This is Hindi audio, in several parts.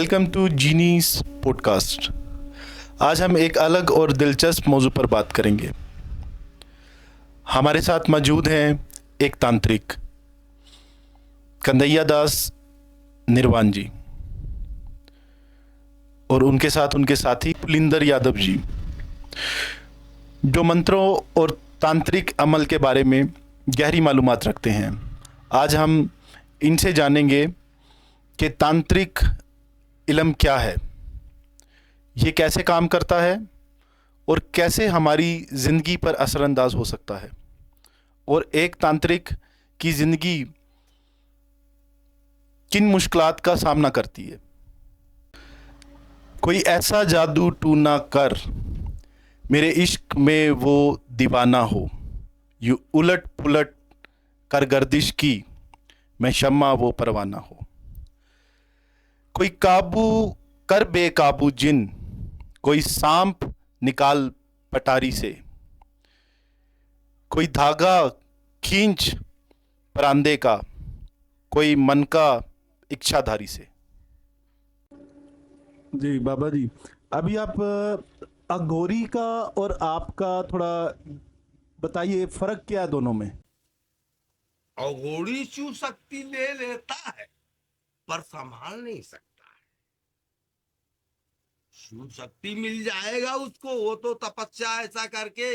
Welcome to जीनीस podcast. आज हम एक अलग और दिलचस्प मौजू पर बात करेंगे। हमारे साथ मौजूद हैं एक तांत्रिक कंदैया दास निर्वाण जी और उनके साथ उनके साथी पुलिंदर यादव जी, जो मंत्रों और तांत्रिक अमल के बारे में गहरी मालूमात रखते हैं। आज हम इनसे जानेंगे कि तांत्रिक इल्म क्या है, ये कैसे काम करता है और कैसे हमारी ज़िंदगी पर असरअंदाज हो सकता है, और एक तांत्रिक की ज़िंदगी किन मुश्किलात का सामना करती है। कोई ऐसा जादू टूना कर, मेरे इश्क में वो दीवाना हो, यूँ उलट पुलट कर गर्दिश की, मैं शम्मा वो परवाना हो। कोई काबू कर बेकाबू जिन, कोई सांप निकाल पटारी से, कोई धागा खींच परांदे का, कोई मन का इच्छाधारी से। जी बाबा जी, अभी आप अघोरी का और आपका थोड़ा बताइए, फर्क क्या है दोनों में? अघोरी शिव शक्ति ले लेता है पर संभाल नहीं सकता है। शिव शक्ति मिल जाएगा उसको, वो तो तपस्या ऐसा करके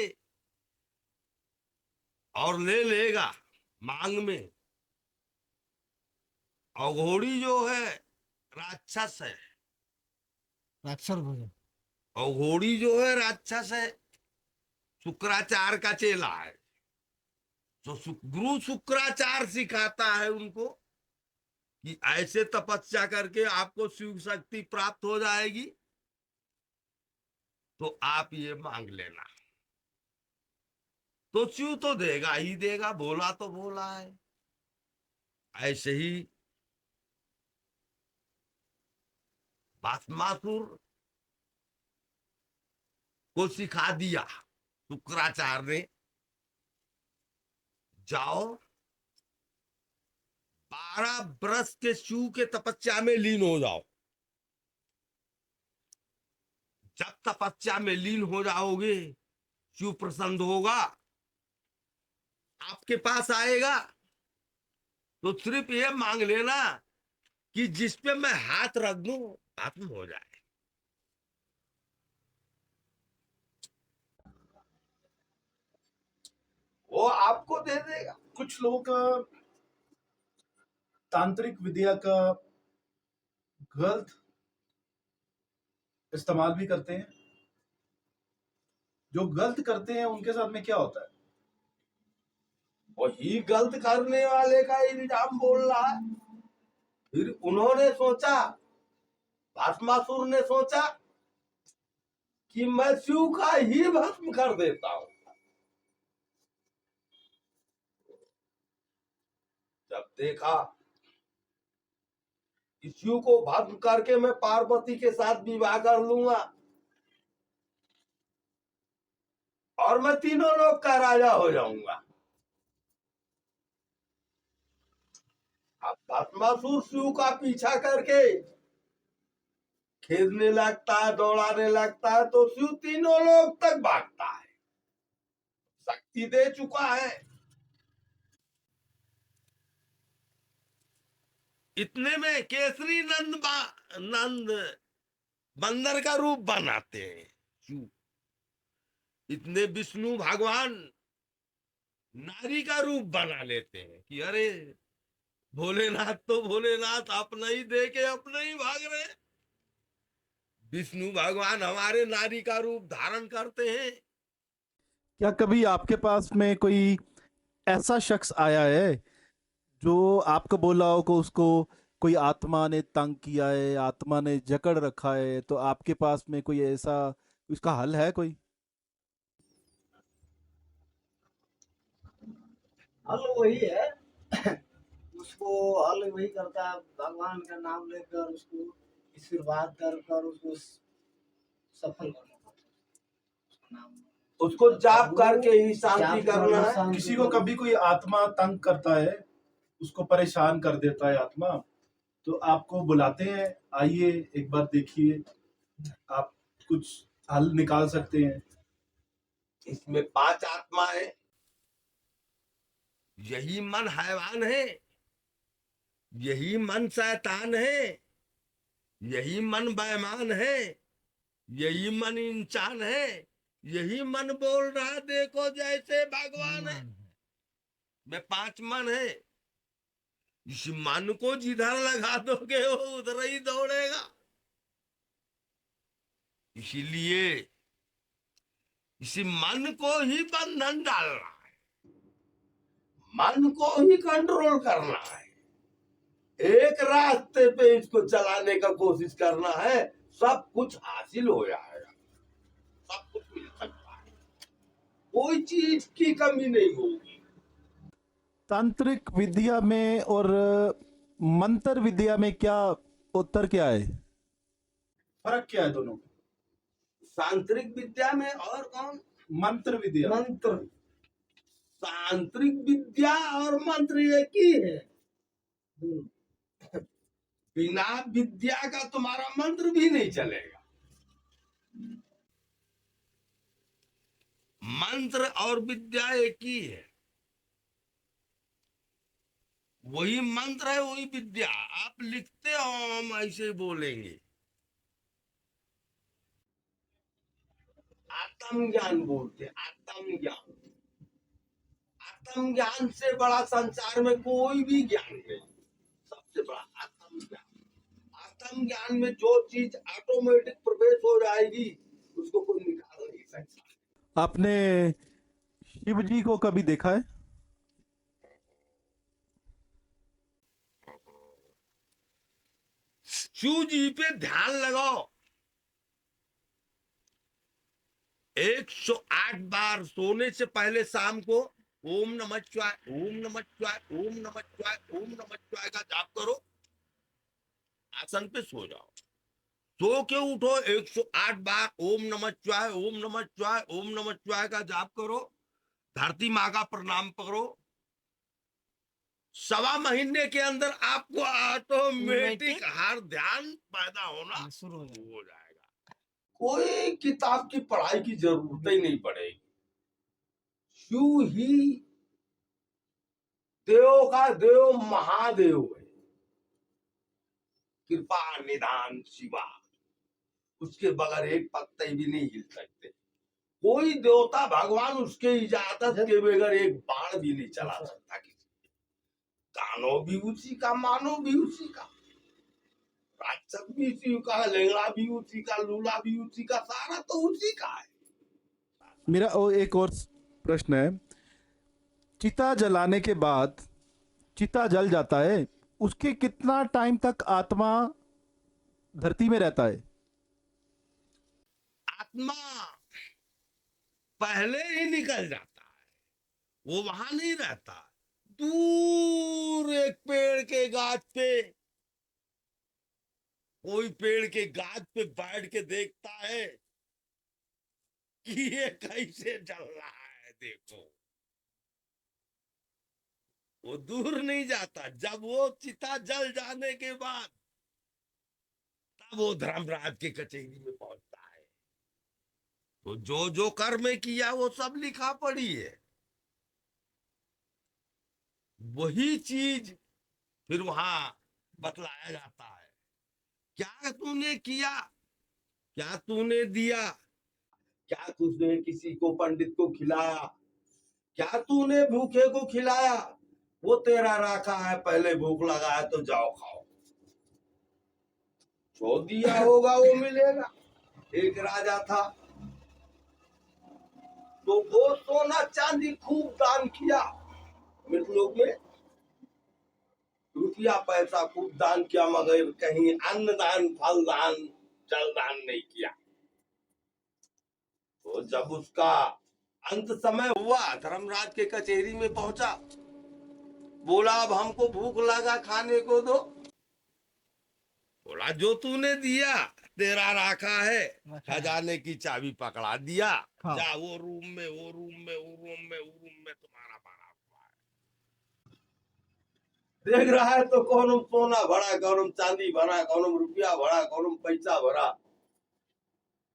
और ले लेगा मांग में। अघोरी जो है राक्षस है, राक्षस भोजन। अघोरी जो है राक्षस है, शुक्राचार्य का चेला है। तो गुरु शुक्राचार्य सिखाता है उनको कि ऐसे तपस्या करके आपको शिव शक्ति प्राप्त हो जाएगी, तो आप ये मांग लेना। तो शिव तो देगा ही देगा, बोला तो बोला है। ऐसे ही भस्मासुर को सिखा दिया शुक्राचार्य ने, जाओ 12 बरस के शिव के तपस्या में लीन हो जाओ। जब तपस्या में लीन हो जाओगे, शिव प्रसन्न होगा, आपके पास आएगा। तो सिर्फ ये मांग लेना कि जिस पे मैं हाथ रख दूं भस्म हो जाए। वो आपको दे देगा। कुछ लोग तांत्रिक विद्या का गलत इस्तेमाल भी करते हैं। जो गलत करते हैं उनके साथ में क्या होता है? वही गलत करने वाले का इल्जाम बोल रहा है। फिर उन्होंने सोचा, भस्मासुर ने सोचा कि मैं शिव का ही भस्म कर देता हूं। जब देखा कि शिव को भस्म करके मैं पार्वती के साथ विवाह कर लूंगा और मैं तीनों लोग का राजा हो जाऊंगा। अब भस्मासुर शिव का पीछा करके खेलने लगता है, दौड़ाने लगता है, तो शिव तीनों लोग तक भागता है। शक्ति दे चुका है। इतने में केसरी नंद बंदर का रूप बनाते हैं शिव। इतने विष्णु भगवान नारी का रूप बना लेते हैं कि अरे भोलेनाथ तो भोलेनाथ अपना ही दे के अपना ही भाग रहे। विष्णु भगवान हमारे नारी का रूप धारण करते हैं। क्या कभी आपके पास में कोई ऐसा शख्स आया है जो आपको बोला हो कि उसको कोई आत्मा ने तंग किया है, आत्मा ने जकड़ रखा है, तो आपके पास में कोई ऐसा, उसका हल है कोई? हल वही है। उसको हल वही करता है, भगवान का नाम लेकर उसको आशीर्वाद कर कर उसको सफल करना पड़ता है। उसका नाम उसको जाप करके ही शांति करना है। किसी को कभी कोई आत्मा तंग करता है, उसको परेशान कर देता है आत्मा, तो आपको बुलाते हैं, आइए एक बार देखिए, आप कुछ हल निकाल सकते हैं। इसमें 5 आत्मा है, यही मन हैवान है, यही मन शैतान है, यही मन बेईमान है, यही मन इंसान है, यही मन बोल रहा देखो जैसे भगवान है। में 5 मन है, इस मन को जिधर लगा दोगे वो उधर ही दौड़ेगा। इसीलिए इसी मन को ही बंधन डालना है, मन को ही कंट्रोल करना है, एक रास्ते पे इसको चलाने का कोशिश करना है, सब कुछ हासिल हो जाएगा, सब कुछ मिल सकता है, कोई चीज की कमी नहीं होगी। तांत्रिक विद्या में और मंत्र विद्या में क्या उत्तर क्या है? फर्क क्या है दोनों में? तांत्रिक विद्या में और कौन? मंत्र विद्या। मंत्र। तांत्रिक विद्या और मंत्र एक ही है। बिना विद्या का तुम्हारा मंत्र भी नहीं चलेगा। मंत्र और विद्या एक ही है, वही मंत्र है वही विद्या। आप लिखते हो, हम ऐसे ही बोलेंगे। आत्म ज्ञान बोलते, आत्म ज्ञान। आत्म ज्ञान से बड़ा संसार में कोई भी ज्ञान नहीं, सबसे बड़ा आत्म ज्ञान। आत्म ज्ञान में जो चीज ऑटोमेटिक प्रवेश हो जाएगी उसको कोई निकाल नहीं सकता। आपने शिव जी को कभी देखा है? शिव जी पे ध्यान लगाओ, 108 बार सोने से पहले शाम को ओम नमः शिवाय, ओम नमः शिवाय, ओम नमः शिवाय, ओम नमः शिवाय का जाप करो, आसन पे सो जाओ। सो के उठो, 108 बार ओम नमः शिवाय, ओम नमः शिवाय, ओम नमः शिवाय का जाप करो, धरती माँ का प्रणाम करो। 1.25 महीने के अंदर आपको ऑटोमेटिक हर ध्यान पैदा होना शुरू हो जाएगा। कोई किताब की पढ़ाई की जरूरत ही नहीं पड़ेगी। शिव ही देव का देव महादेव है, कृपा निधान शिवा, उसके बगैर एक पत्ते भी नहीं हिल सकते। कोई देवता भगवान उसके इजाजत के बगैर एक बाण भी नहीं चला सकता किसी। कानो भी उसी का, मानो भी उसी का, राक्षस भी उसी का, लेंगड़ा भी उसी का, लूला भी उसी का, सारा तो उसी का है। मेरा एक और प्रश्न है, चिता जलाने के बाद चिता जल जाता है, उसके कितना टाइम तक आत्मा धरती में रहता है? आत्मा पहले ही निकल जाता है, वो वहां नहीं रहता। दूर एक पेड़ के गाछ पे, कोई पेड़ के गाछ पे बैठ के देखता है कि ये कैसे जल रहा है, देखो। वो दूर नहीं जाता, जब वो चिता जल जाने के बाद तब वो धर्मराज के कचहरी में पहुंचता है। तो जो जो कर्म किया वो सब लिखा पड़ी है, वही चीज फिर वहां बतलाया जाता है। क्या तूने किया, क्या तूने दिया, क्या तूने किसी को पंडित को खिलाया, क्या तूने भूखे को खिलाया, वो तेरा राखा है, पहले भूख लगा है तो जाओ खाओ। जो दिया होगा वो मिलेगा। एक राजा था, तो वो सोना चांदी खूब दान किया, मृतलोक में रुपया पैसा खूब दान किया, मगर कहीं अन्न दान, फल दान, जल दान नहीं किया। तो जब उसका अंत समय हुआ, धर्मराज के कचहरी में पहुंचा, बोला अब हमको भूख लगा, खाने को दो। बोला जो तूने दिया तेरा राखा है, खजाने की चाबी पकड़ा दिया, जा वो रूम में, वो रूम में, वो रूम में, वो रूम में तुम्हारा भरा हुआ है। देख रहा है तो कौन सोना भरा, कौन चांदी भरा, कौन रुपया भरा, कौन पैसा भरा,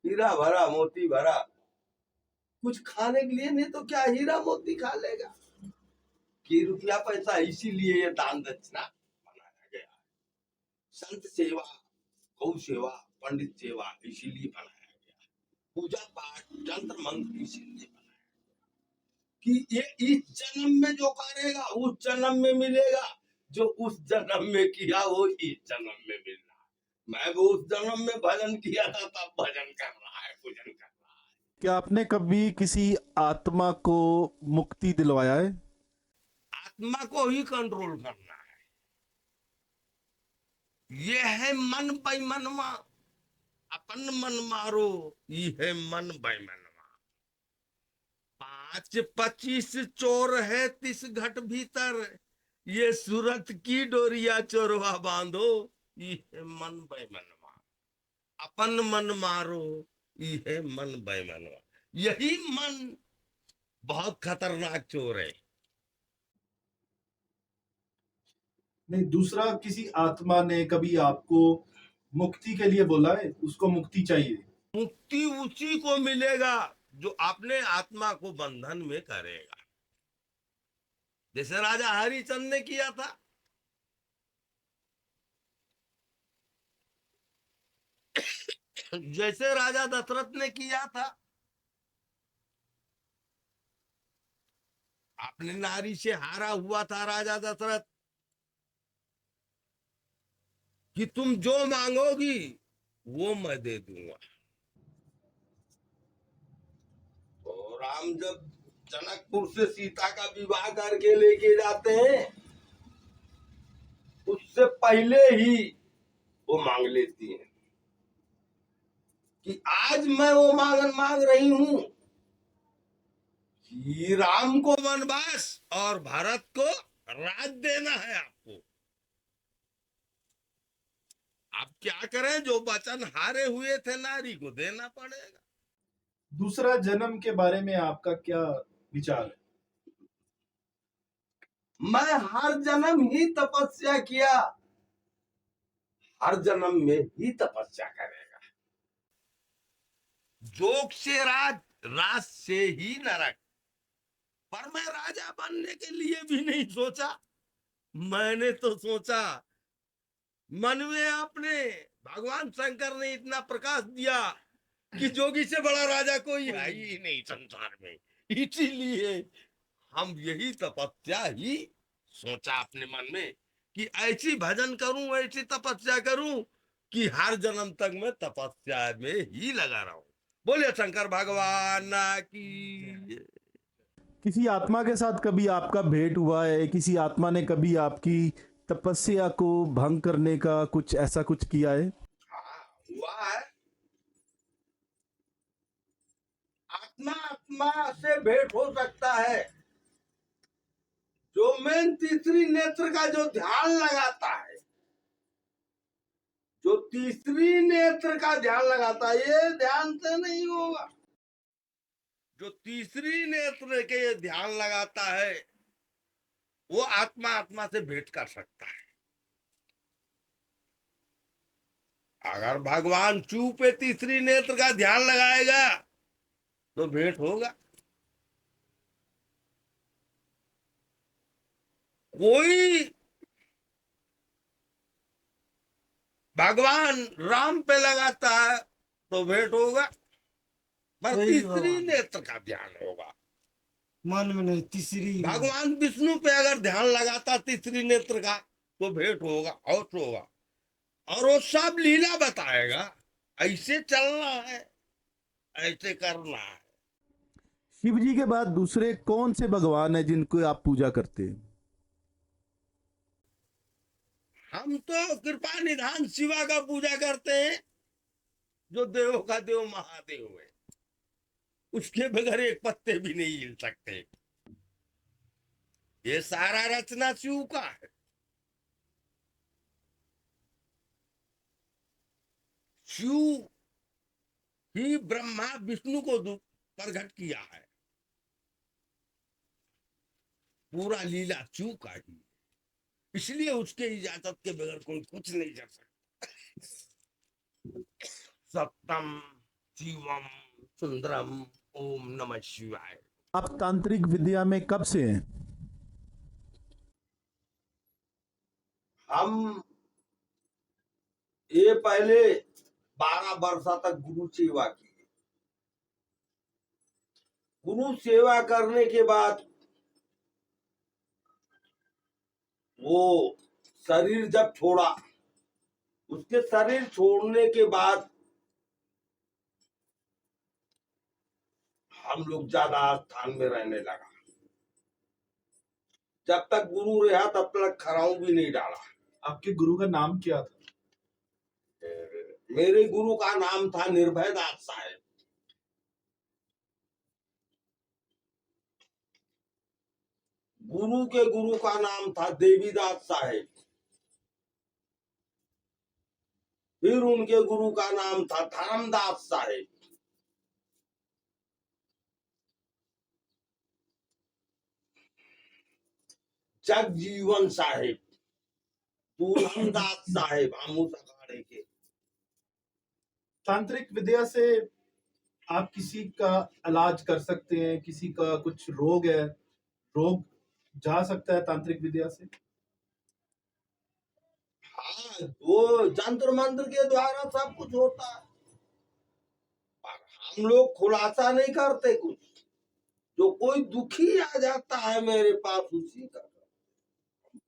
हीरा भरा, मोती भरा। कुछ खाने के लिए नहीं तो क्या हीरा मोती खा लेगा? कि रुपया पैसा इसीलिए ये दान दक्षिणा बनाया गया। संत सेवा, गौ सेवा, पंडित सेवा इसीलिए बनाया गया। पूजा पाठ, तंत्र मंत्र इसीलिए बनाया कि ये इस जन्म में जो करेगा उस जन्म में मिलेगा, जो उस जन्म में किया वो इस जन्म में मिल रहा है। मैं वो उस जन्म में भजन किया था, तब भजन कर रहा है, पूजन कर रहा है। क्या आपने कभी किसी आत्मा को मुक्ति दिलवाया है? आत्मा को ही कंट्रोल करना है। ये है मन बेईमानवा, अपन मन मारो, ये है मन बेईमानवा। 5-25 चोर है 30 घट भीतर, ये सूरत की डोरिया चोरवा बांधो, ये है मन बेईमानवा। अपन मन मारो, ये है मन बेईमानवा। यही मन बहुत खतरनाक चोर है। नहीं, दूसरा किसी आत्मा ने कभी आपको मुक्ति के लिए बोला है, उसको मुक्ति चाहिए? मुक्ति उसी को मिलेगा जो अपने आत्मा को बंधन में करेगा। जैसे राजा हरिचंद ने किया था। जैसे राजा दशरथ ने किया था। अपने नारी से हारा हुआ था राजा दशरथ कि तुम जो मांगोगी वो मैं दे दूंगा। तो राम जब जनकपुर से सीता का विवाह करके लेके जाते हैं, उससे पहले ही वो मांग लेती हैं कि आज मैं वो मांग रही हूं कि राम को वनवास और भरत को राज देना है आपको। आप क्या करें, जो वचन हारे हुए थे नारी को देना पड़ेगा। दूसरा जन्म के बारे में आपका क्या विचार है? मैं हर जन्म ही तपस्या किया, हर जन्म में ही तपस्या करेगा। जोग से राज, राज से ही नरक। पर मैं राजा बनने के लिए भी नहीं सोचा। मैंने तो सोचा, मन में अपने भगवान शंकर ने इतना प्रकाश दिया कि जोगी से बड़ा राजा कोई है ही नहीं संसार में। इसीलिए हम यही तपस्या ही सोचा अपने मन में कि ऐसी भजन करूं, ऐसी तपस्या करूं कि हर जन्म तक मैं तपस्या में ही लगा रहूं। बोले शंकर भगवान की। किसी आत्मा के साथ कभी आपका भेंट हुआ है? किसी आत्मा ने कभी आपकी तपस्या को भंग करने का कुछ ऐसा कुछ किया है? हाँ, हुआ है। आत्मा आत्मा से भेंट हो सकता है जो मेन तीसरी नेत्र का जो ध्यान लगाता है, जो तीसरी नेत्र का ध्यान लगाता है। ये ध्यान से नहीं होगा। जो तीसरी नेत्र के ध्यान लगाता है वो आत्मा आत्मा से भेंट कर सकता है। अगर भगवान चू पे तीसरी नेत्र का ध्यान लगाएगा तो भेंट होगा। कोई भगवान राम पे लगाता है तो भेंट होगा, पर सही तीसरी बात। नेत्र का ध्यान होगा। मन में नहीं, तीसरी में। भगवान विष्णु पे अगर ध्यान लगाता तीसरी नेत्र का तो भेंट होगा, अवश्य होगा। और वो सब लीला बताएगा, ऐसे चलना है, ऐसे करना है। शिव जी के बाद दूसरे कौन से भगवान हैं जिनको आप पूजा करते हैं? हम तो कृपा निधान शिवा का पूजा करते हैं, जो देवों का देव महादेव है। उसके बगैर एक पत्ते भी नहीं हिल सकते। ये सारा रचना शिव का है। शिव ही ब्रह्मा विष्णु को प्रकट किया है। पूरा लीला शिव का ही। इसलिए उसके इजाजत के बगैर कोई कुछ नहीं कर सकता। सत्यम शिवम सुंदरम ओम नमः शिवाय। आप तांत्रिक विद्या में कब से हैं? हम ये पहले 12 वर्ष तक गुरु सेवा की। गुरु सेवा करने के बाद वो शरीर जब छोड़ा, उसके शरीर छोड़ने के बाद हम लोग ज्यादा स्थान में रहने लगा। जब तक गुरु रहा तब तक खराऊ भी नहीं डाला। आपके गुरु का नाम क्या था? मेरे गुरु का नाम था निर्भय दास साहेब। गुरु के गुरु का नाम था देवीदास साहेब। फिर उनके गुरु का नाम था धर्मदास साहेब। जगजीवन साहेब, पूरनदास साहेब, हम उस अखाड़े के। तांत्रिक विद्या से आप किसी का इलाज कर सकते हैं, किसी का कुछ रोग है, रोग जा सकता है तांत्रिक विद्या से? हाँ, वो जंत्र मंत्र के द्वारा सब कुछ होता है, पर हम लोग खुलासा नहीं करते कुछ। जो कोई दुखी आ जाता है मेरे पास, उसी का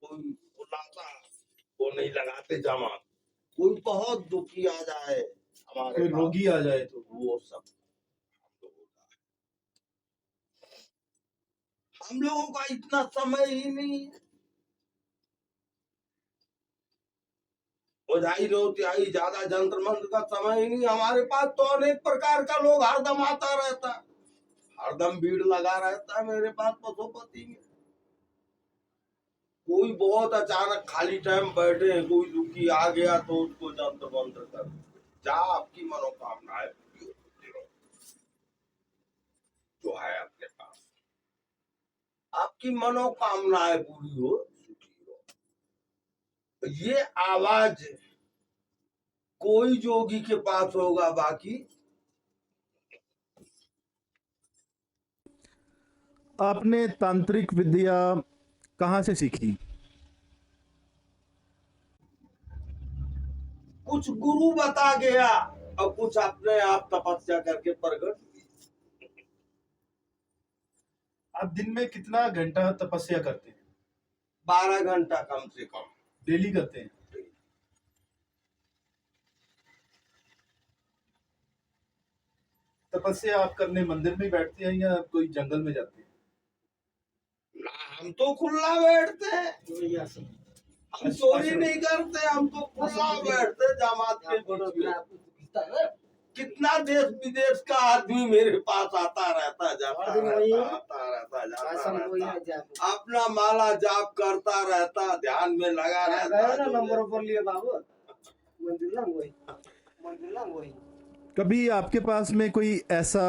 कोई खुलासा वो नहीं लगाते जमा। कोई बहुत दुखी आ जाए हमारे कोई पास, रोगी आ जाए तो वो सब हम लोगों का इतना समय ही नहीं है। ओझाई रोतियाई ज्यादा जंत्र मंत्र का समय ही नहीं हमारे पास। तो अनेक प्रकार का लोग हरदम आता रहता है, हरदम भीड़ लगा रहता है मेरे पास पशुपति में। कोई बहुत अचानक खाली टाइम बैठे हैं, कोई दुखी आ गया तो उसको जंत्र मंत्र कर जा, आपकी मनोकामनाएं पूरी होती रहो। जो है अपने पास, आपकी मनोकामनाएं पूरी हो, सुखी हो। ये आवाज कोई जोगी के पास होगा, बाकी आपने तांत्रिक विद्या कहाँ से सीखी? कुछ गुरु बता गया और कुछ अपने आप तपस्या करके प्रकट किया। आप दिन में कितना घंटा तपस्या करते हैं? 12 घंटा कम से कम डेली करते हैं? तपस्या आप करने मंदिर में बैठते हैं या कोई जंगल में जाते हैं? ना, हम तो खुला बैठते हैं, हम चोरी नहीं करते, हम तो खुला बैठते जमात के बीच में। कितना देश विदेश का आदमी मेरे पास आता रहता, जाता रहता, आता रहता, जाता रहता, अपना माला जाप करता रहता, ध्यान में लगा रहता। नंबर पर लिए बाबू मंदिर वही। कभी आपके पास में कोई ऐसा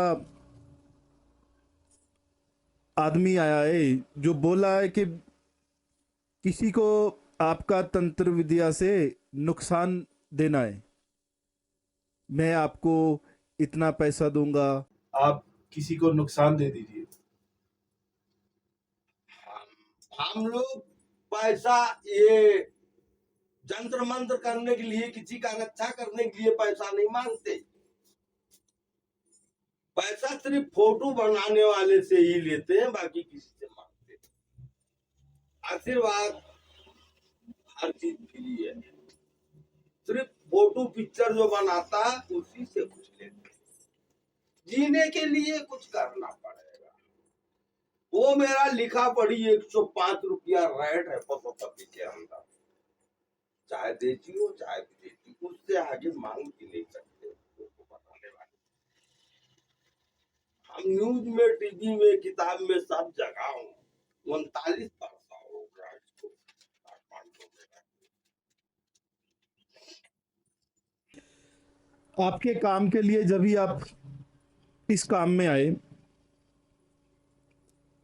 आदमी आया है जो बोला है कि किसी को आपका तंत्र विद्या से नुकसान देना है, मैं आपको इतना पैसा दूंगा, आप किसी को नुकसान दे दीजिए? हम लोग पैसा ये जंत्र मंत्र करने के लिए, किसी का रक्षा करने के लिए पैसा नहीं मांगते। पैसा सिर्फ फोटो बनाने वाले से ही लेते हैं, बाकी किसी से मांगते नहीं। आशीर्वाद हर चीज फ्री है, सिर्फ फोटो पिक्चर जो बनाता है उसी से कुछ लेते हैं। जीने के लिए कुछ करना पड़ेगा। वो मेरा लिखा पड़ी 105 रुपया रेट है पशुपति के अंदर, चाहे देती हो चाहे विदेशी, उससे आगे मांग भी नहीं सकते। उसको बताने वाले हम न्यूज में, टीवी में, किताब में, सब जगह हूँ। 39 वर्ष हो गया इसको काठमांडू में। आपके काम के लिए जब भी आप इस काम में आए,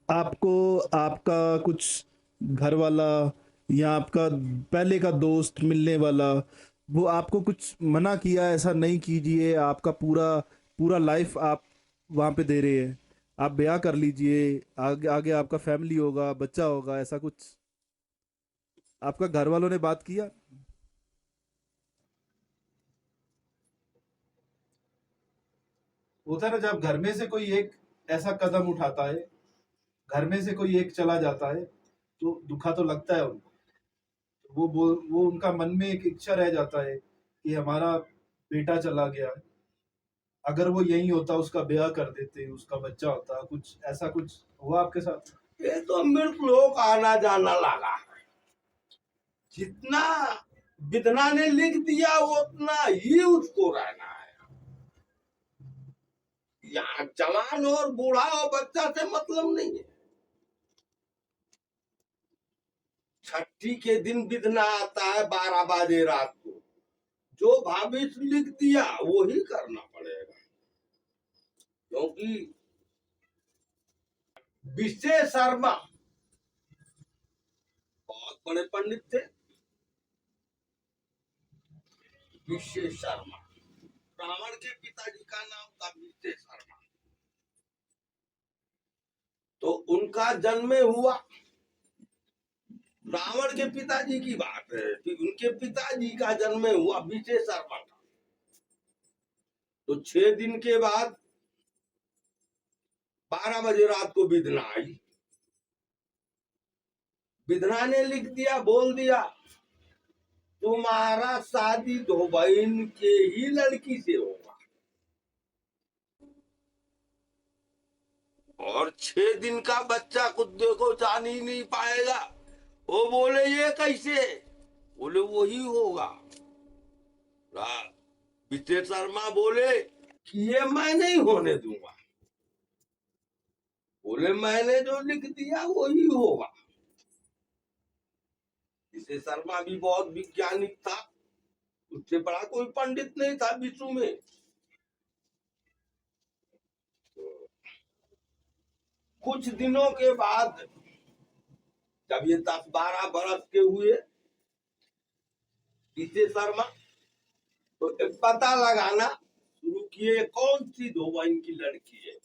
आपको आपका कुछ घर वाला या आपका पहले का दोस्त मिलने वाला, वो आपको कुछ मना किया ऐसा नहीं कीजिए, आपका पूरा पूरा लाइफ आप वहाँ पे दे रहे हैं, आप ब्याह कर लीजिए, आगे आगे आपका फैमिली होगा, बच्चा होगा, ऐसा कुछ आपका घर वालों ने बात किया? होता है ना, जब घर में से कोई एक ऐसा कदम उठाता है, घर में से कोई एक चला जाता है, तो दुखा तो लगता है उनको। वो उनका मन में एक इच्छा रह जाता है कि हमारा बेटा चला गया, अगर वो यही होता उसका ब्याह कर देते, उसका बच्चा होता। कुछ ऐसा कुछ हुआ आपके साथ? ये तो मृत लोग आना जाना लगा है। जितना विधना ने लिख दिया उतना ही उसको रहना है। यहाँ जवान और बूढ़ा और बच्चा से मतलब नहीं है। छठी के दिन विधना आता है 12 बजे रात को, जो भविष्य लिख दिया वो ही करना पड़ेगा। क्योंकि विशेष शर्मा बहुत बड़े पंडित थे। विशेष शर्मा, रावण के पिताजी का नाम था विशेष शर्मा। तो उनका जन्म हुआ, रावण के पिताजी की बात है कि उनके पिताजी का जन्म हुआ विशेष शर्मा था। तो 6 दिन के बाद 12 बजे रात को विधना आई। विधना ने लिख दिया, बोल दिया तुम्हारा शादी दो बहन के ही लड़की से होगा। और 6 दिन का बच्चा खुद देखो जान ही नहीं पाएगा। वो बोले ये कैसे? बोले वही होगा। विशेष शर्मा बोले कि ये मैं नहीं होने दूंगा। बोले मैंने जो लिख दिया वही होगा। विशेष शर्मा भी बहुत वैज्ञानिक था, उससे बड़ा कोई पंडित नहीं था विश्व में। कुछ दिनों के बाद जब ये 10-12 बरस के हुए विशेष शर्मा, तो एक पता लगाना शुरू किए कौन सी दो बहन की लड़की है।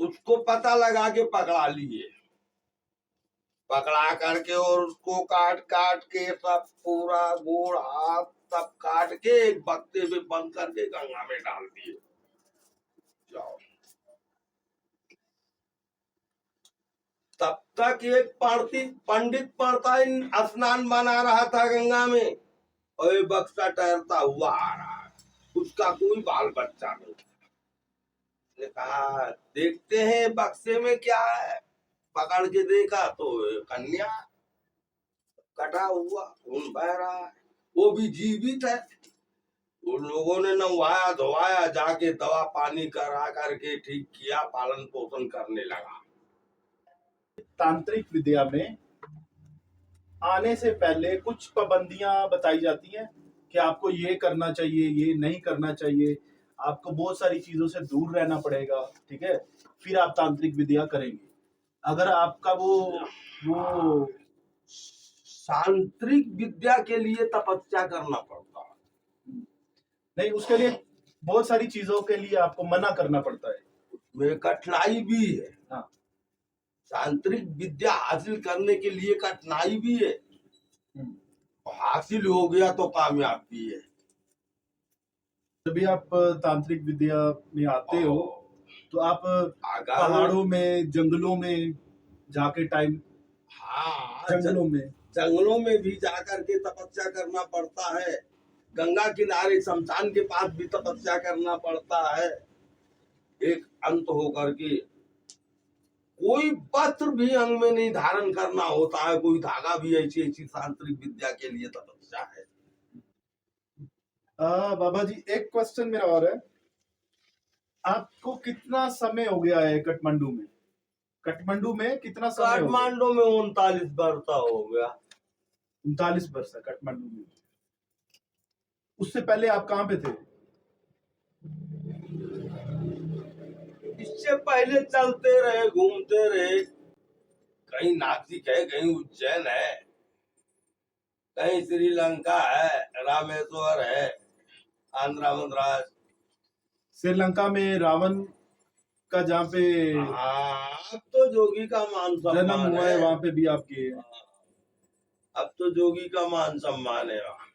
उसको पता लगा के पकड़ा लिए, पकड़ा करके और उसको काट काट के सब पूरा गोड़ हाथ सब काट के एक बक्से में बंद करके गंगा में डाल दिए। जाओ। तब तक एक पंडित पड़ता स्नान बना रहा था गंगा में, और ये बक्सा तैरता हुआ आ रहा है, उसका कोई बाल बच्चा नहीं। ने कहा देखते हैं बक्से में क्या है। पकड़ के देखा तो कन्या, कटा हुआ खून बह रहा है, वो भी जीवित है। उन लोगों ने नहवाया धोवाया, जाके दवा पानी करा करके ठीक किया, पालन पोषण करने लगा। तांत्रिक विद्या में आने से पहले कुछ पाबंदियां बताई जाती हैं कि आपको ये करना चाहिए, ये नहीं करना चाहिए, आपको बहुत सारी चीजों से दूर रहना पड़ेगा, ठीक है, फिर आप तांत्रिक विद्या करेंगे। अगर आपका वो तांत्रिक विद्या के लिए तपस्या करना पड़ता है। नहीं, उसके लिए बहुत सारी चीजों के लिए आपको मना करना पड़ता है, उसमें कठिनाई भी है। हाँ। तांत्रिक विद्या हासिल करने के लिए कठिनाई भी है, हासिल हो गया तो कामयाबी है। जब भी आप तांत्रिक विद्या में आते हो तो आप अगर पहाड़ों में, जंगलों में जाके टाइम, हाँ, जंगलों में भी जाकर के तपस्या करना पड़ता है। गंगा किनारे शमशान के पास भी तपस्या करना पड़ता है। एक अंत होकर के कोई वस्त्र भी अंग में नहीं धारण करना होता है, कोई धागा भी। ऐसी ऐसी तांत्रिक विद्या के लिए तपस्या है। बाबा जी, एक क्वेश्चन मेरा और है, आपको कितना समय हो गया है काठमांडू में? काठमांडू में कितना समय हो गया? काठमांडू में 39 वर्ष हो गया। 39 वर्ष है काठमांडू में। उससे पहले आप कहाँ पे थे? इससे इससे पहले चलते रहे, घूमते रहे, कहीं नासिक है, कहीं उज्जैन है, कहीं श्रीलंका है, रामेश्वर है, आंध्रा मद्रास। श्रीलंका में रावण का जहाँ पे हाँ, अब तो जोगी का मान जन्म सम्मान हुआ है वहां पे भी आपके अब तो जोगी का मान सम्मान है वहाँ।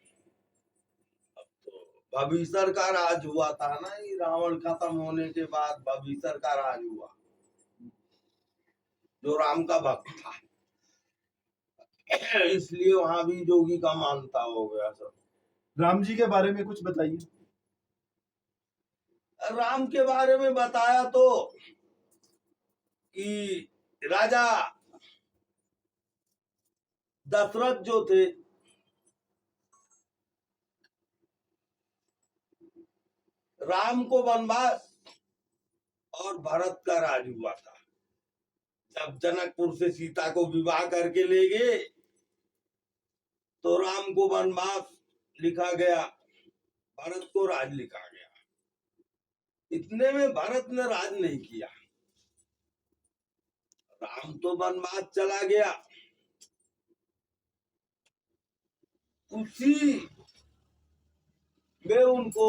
अब तो भविष्य का राज हुआ था ना, ये रावण खत्म होने के बाद भविष्य का राज हुआ, जो राम का भक्त था, इसलिए वहां भी जोगी का मानता हो गया सब। राम जी के बारे में कुछ बताइए। राम के बारे में बताया तो कि राजा दशरथ जो थे, राम को वनवास और भरत का राज हुआ था। जब जनकपुर से सीता को विवाह करके ले गए तो राम को वनवास लिखा गया, भरत को राज लिखा गया। इतने में भरत ने राज नहीं किया, राम तो वनवास चला गया। उसी में उनको,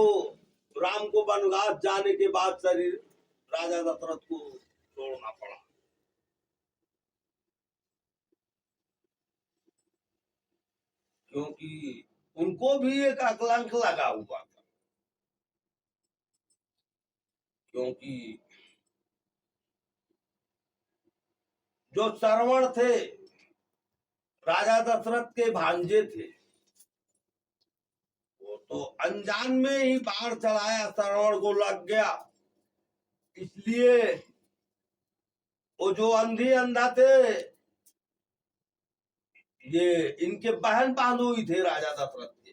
राम को वनवास जाने के बाद शरीर राजा दशरथ को छोड़ना पड़ा। क्योंकि उनको भी एक कलंक लगा हुआ था, क्योंकि जो श्रवण थे राजा दशरथ के भांजे थे, वो तो अनजान में ही बाढ़ चलाया, श्रवण को लग गया। इसलिए वो जो अंधी अंधा थे, ये इनके बहन बांधुई थे राजा दशरथ के,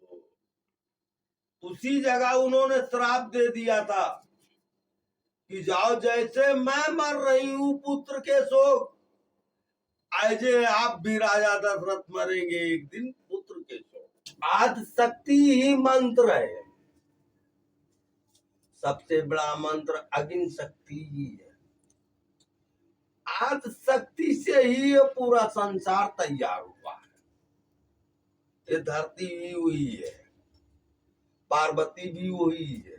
तो उसी जगह उन्होंने श्राप दे दिया था कि जाओ, जैसे मैं मर रही हूं पुत्र के शोक, ऐसे आप भी राजा दशरथ मरेंगे एक दिन पुत्र के शोक। आदि शक्ति ही मंत्र है, सबसे बड़ा मंत्र अग्नि शक्ति ही है। आदि शक्ति से ही ये पूरा संसार तैयार हुआ है। ये धरती भी वही है, पार्वती भी वही है,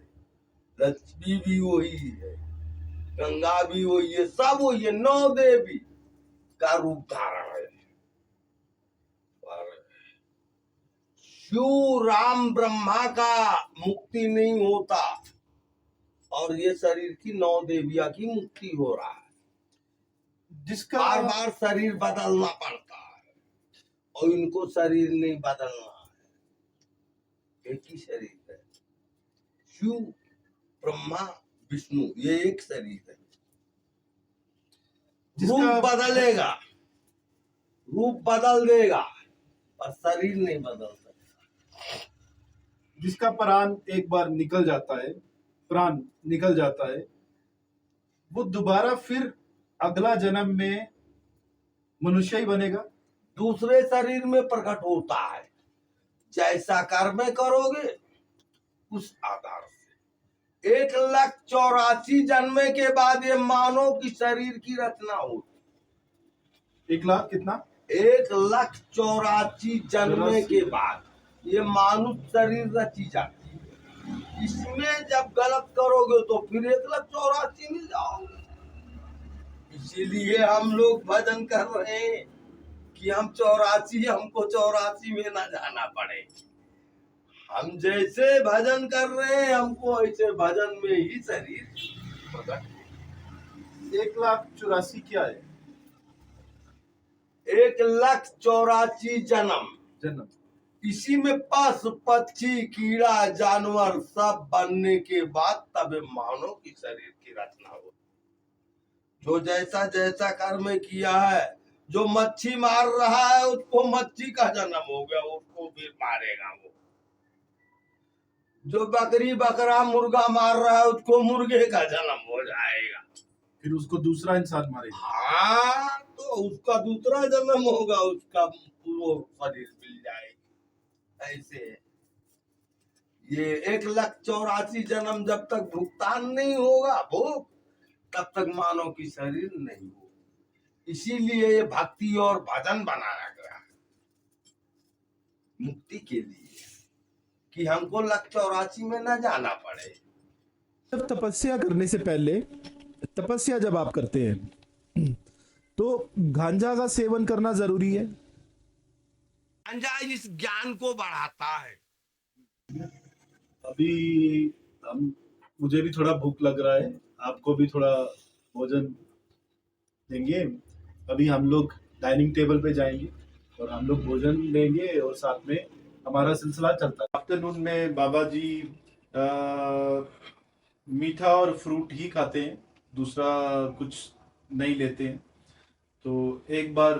लक्ष्मी भी वही है, गंगा भी वही है, सब वही है, 9 देवी का रूप धारण है। पर शिव राम ब्रह्मा का मुक्ति नहीं होता, और ये शरीर की 9 देविया की मुक्ति हो रहा है। जिसका बार बार शरीर बदलना पड़ता है, और इनको शरीर नहीं बदलना है, एक ही शरीर है। शिव ब्रह्मा विष्णु, ये एक शरीर है। रूप बदलेगा, रूप बदल देगा, पर शरीर नहीं बदल सकता। जिसका प्राण एक बार निकल जाता है, प्राण निकल जाता है, वो दोबारा फिर अगला जन्म में मनुष्य ही बनेगा, दूसरे शरीर में प्रकट होता है। जैसा कर्म करोगे उस आधार से 1,84,000 जन्मे के बाद ये मानव की शरीर की रचना होती। 1 लाख कितना? 1,84,000 जन्मे के बाद ये मानव शरीर रची जाती है। इसमें जब गलत करोगे तो फिर 1,84,000 में जाओगे। इसीलिए हम लोग भजन कर रहे हैं कि हम 84, हमको 84 में ना जाना पड़े। हम जैसे भजन कर रहे हैं, हमको ऐसे भजन में ही शरीर प्रकट। 1,84,000 क्या है? 1,84,000 जन्म। इसी में पशु पक्षी कीड़ा जानवर सब बनने के बाद तब मानव की शरीर की रचना हो। जो जैसा जैसा कर्म किया है, जो मच्छी मार रहा है उसको मच्छी का जन्म हो गया, उसको फिर मारेगा वो। जो बकरी बकरा मुर्गा मार रहा है उसको मुर्गे का जन्म हो जाएगा, फिर उसको दूसरा इंसान मारेगा। हाँ, तो उसका दूसरा जन्म होगा, उसका वो शरीर मिल जाएगा। ऐसे ये 1,84,00,000 जन्म जब तक भुगतान नहीं होगा भोग, तब तक मानव की शरीर नहीं हो। इसीलिए ये भक्ति और भजन बनाया गया है मुक्ति के लिए, कि हमको 1,84,00,000 में न जाना पड़े। जब तपस्या करने से पहले, तपस्या जब आप करते हैं तो गांजा का सेवन करना जरूरी है? गांजा इस ज्ञान को बढ़ाता है। अभी हम मुझे भी थोड़ा भूख लग रहा है, आपको भी थोड़ा भोजन देंगे। अभी हम लोग डाइनिंग टेबल पे जाएंगे और हम लोग भोजन लेंगे और साथ में हमारा सिलसिला चलता है। आफ्टरनून में बाबा जी मीठा और फ्रूट ही खाते हैं, दूसरा कुछ नहीं लेते हैं। तो एक बार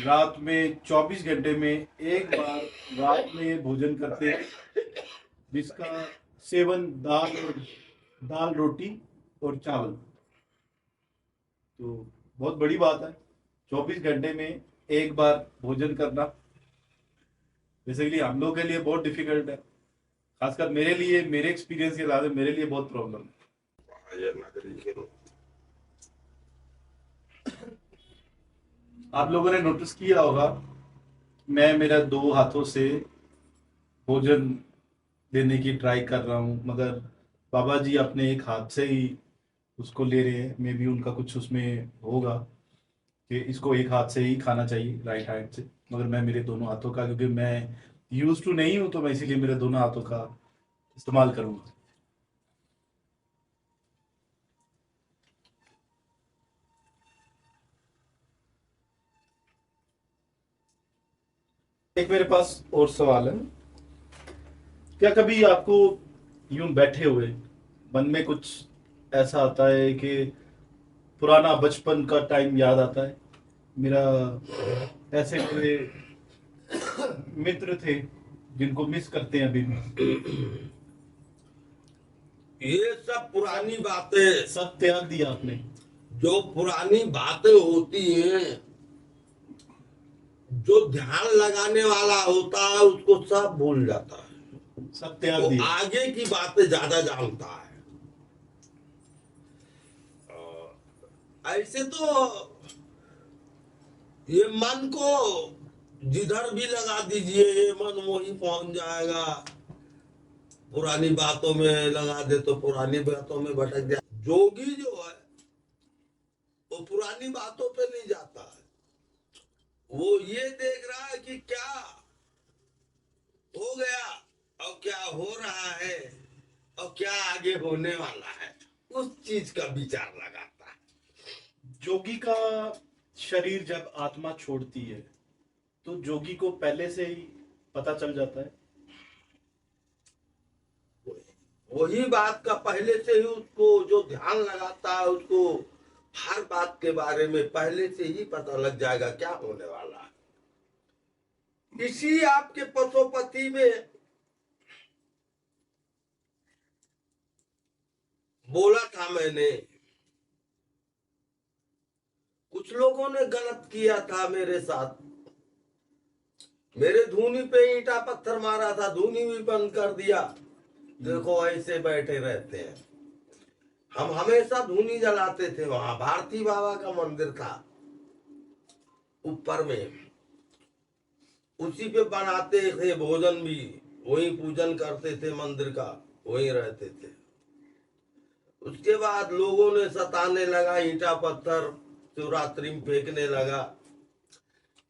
रात में 24 घंटे में एक बार रात में भोजन करते हैं, जिसका सेवन दाल रोटी और चावल। तो बहुत बड़ी बात है 24 घंटे में एक बार भोजन करना। बेसिकली हम लोग के लिए बहुत डिफिकल्ट है, खासकर मेरे लिए, मेरे एक्सपीरियंस के साथ मेरे लिए बहुत प्रॉब्लम है। आप लोगों ने नोटिस किया होगा, मैं मेरा 2 हाथों से भोजन देने की ट्राई कर रहा हूँ, मगर बाबा जी अपने एक हाथ से ही उसको ले रहे हैं। मे भी उनका कुछ उसमें होगा कि इसको एक हाथ से ही खाना चाहिए, राइट हैंड से, मगर मैं मेरे दोनों हाथों का, क्योंकि मैं यूज टू नहीं हूँ, तो मैं इसीलिए मेरे दोनों हाथों का इस्तेमाल करूँगा। एक मेरे पास और सवाल है, क्या कभी आपको यूं बैठे हुए मन में कुछ ऐसा आता है कि पुराना बचपन का टाइम याद आता है? मेरा ऐसे मेरे मित्र थे जिनको मिस करते हैं अभी भी। ये सब पुरानी बातें, सब त्याग दिया आपने? जो पुरानी बातें होती हैं, जो ध्यान लगाने वाला होता है उसको सब भूल जाता है, सब त्याग वो दिया। आगे की बातें ज्यादा जानता है। ऐसे तो ये मन को जिधर भी लगा दीजिए, ये मन वहीं पहुंच जाएगा। पुरानी बातों में लगा दे तो पुरानी बातों में भटक जाए। जोगी जो है वो पुरानी बातों पे नहीं जाता है, वो ये देख रहा है कि क्या हो गया और क्या हो रहा है और क्या आगे होने वाला है, उस चीज का विचार लगाता है। जोगी का शरीर जब आत्मा छोड़ती है तो जोगी को पहले से ही पता चल जाता है? वही बात का पहले से ही उसको जो ध्यान लगाता है, उसको हर बात के बारे में पहले से ही पता लग जाएगा क्या होने वाला है। इसी आपके पशुपति में बोला था मैंने, कुछ लोगों ने गलत किया था मेरे साथ, मेरे धूनी पे ईंटा पत्थर मारा था, धूनी भी बंद कर दिया। देखो ऐसे बैठे रहते हैं। हम हमेशा धूनी जलाते थे, वहां भारती बाबा का मंदिर था ऊपर में, उसी पे बनाते थे भोजन भी, वही पूजन करते थे मंदिर का, वही रहते थे। उसके बाद लोगों ने सताने लगा, ईंटा पत्थर शिवरात्रि में फेंकने लगा।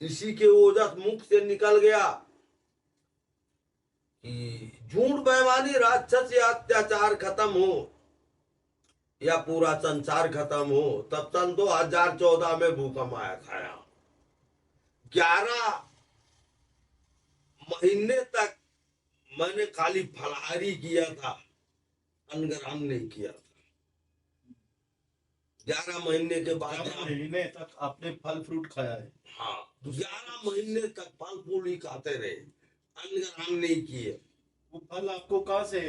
इसी के ओजस मुख से निकल गया कि झूठ बेईमानी राक्षस या अत्याचार खत्म हो या पूरा संसार खत्म हो। तब सन 2014 में भूकंप आया था यहाँ। 11 महीने तक मैंने खाली फलाहारी किया था, अनग्रहण नहीं किया था। 11 महीने के बाद 11 महीने तक आपने फल फ्रूट खाया है? हाँ, 11 महीने तक फल फूल ही खाते रहे, अनग्रहण नहीं किए। वो फल आपको कहाँ से,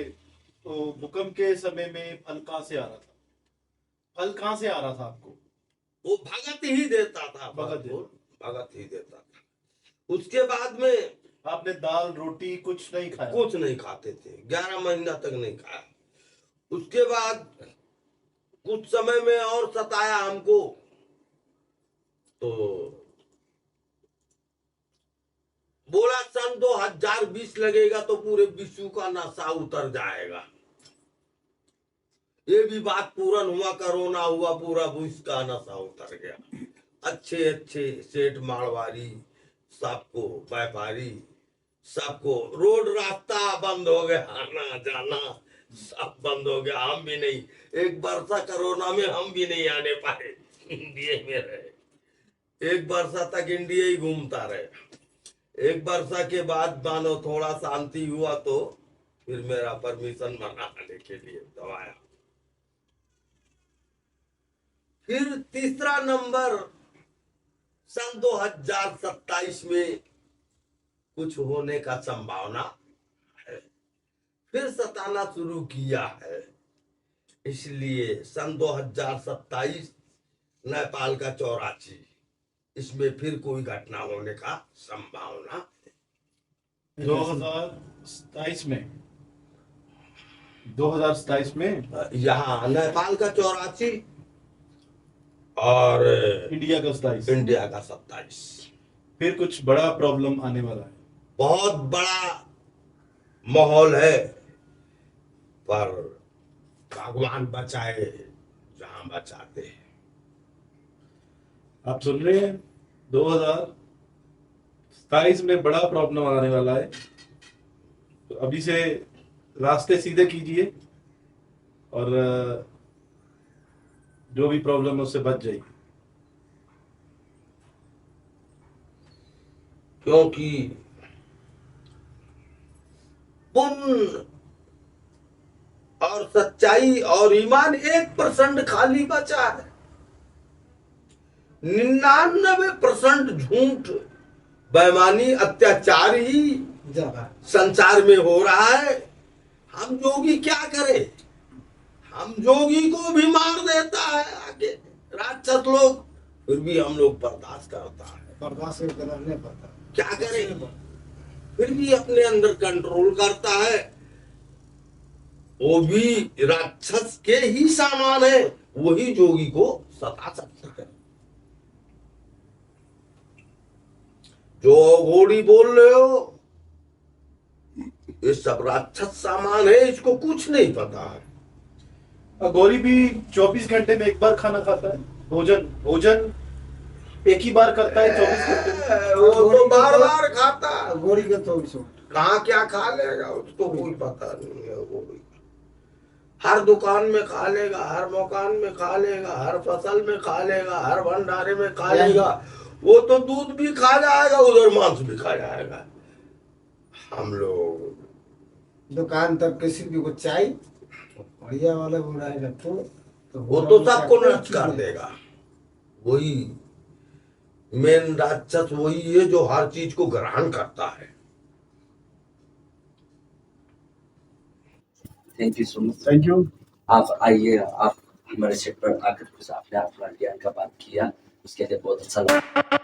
तो भूकंप के समय में फल कहाँ से आ रहा था? फल कहाँ से आ रहा था आपको? वो भगत ही देता था, भगत ही देता था। उसके बाद में आपने दाल रोटी कुछ नहीं खाया? कुछ नहीं खाते थे, 11 महीना तक नहीं खाया। उसके बाद कुछ समय में और सताया हमको, तो बोला सन 2020 लगेगा तो पूरे विश्व का नशा उतर जाएगा। ये भी बात पूर्ण हुआ, कोरोना हुआ, पूरा विश्व का नशा उतर गया। अच्छे अच्छे सेठ मारवाड़ी, सबको व्यापारी, सबको रोड रास्ता बंद हो गया, आना जाना सब बंद हो गया। हम भी नहीं, एक वर्षा कोरोना में हम भी नहीं आने पाए, इंडिया में रहे। एक वर्षा तक इंडिया ही घूमता रहे। एक वर्षा के बाद मानो थोड़ा शांति हुआ तो फिर मेरा परमिशन बना आने के लिए दवाया। फिर तीसरा नंबर सन 2027 में कुछ होने का संभावना है, फिर सताना शुरू किया है। इसलिए सन 2027 नेपाल का 84, इसमें फिर कोई घटना होने का संभावना है। 2027 में 2027 में यहाँ नेपाल का 84 और इंडिया का 27, इंडिया का 27। फिर कुछ बड़ा प्रॉब्लम आने वाला है। बहुत बड़ा माहौल है, पर भगवान बचाए जहां बचाते हैं। आप सुन रहे हैं, 2027 में बड़ा प्रॉब्लम आने वाला है, तो अभी से रास्ते सीधे कीजिए और जो भी प्रॉब्लम है उससे बच जाइए। क्योंकि पुण्य और सच्चाई और ईमान 1% खाली बचा है। 99% झूठ, बेईमानी, अत्याचार ही संसार में हो रहा है। हम जोगी क्या करें? हम जोगी को भी मार देता है आगे राक्षस लोग, फिर भी हम लोग बर्दाश्त करता है। बर्दाश्त करने पड़ता है। क्या करें? फिर भी अपने अंदर कंट्रोल करता है। वो भी राक्षस के ही सामान है, वही जोगी को सता सकता है। जो घोड़ी बोल रहे हो, ये सब राक्षस सामान है, इसको कुछ नहीं पता है। अघोरी भी 24 घंटे में एक बार खाना खाता है। भोजन एक ही बार करता है 24 घंटे में। वो तो बार बार खाता है। गोरी का तो कहाँ क्या खा लेगा उसको कोई पता नहीं है। वो भी हर दुकान में खा लेगा, हर मकान में खा लेगा, हर फसल में खा लेगा, हर भंडारे में खा लेगा। वो तो दूध भी खा जाएगा, उधर मांस भी खा जाएगा। हम लोग दुकान तक किसी भी को चाहिए बढ़िया वाला बुलाएगा तो वो तो सबको नष्ट कर देगा। वही मेन राक्षस वही है जो हर चीज को ग्रहण करता है। Thank you so much. Thank you. आप आइए, आप हमारे सेट पर आकर कुछ आपने अपना ज्ञान का बात किया, उसके लिए बहुत अच्छा लगा।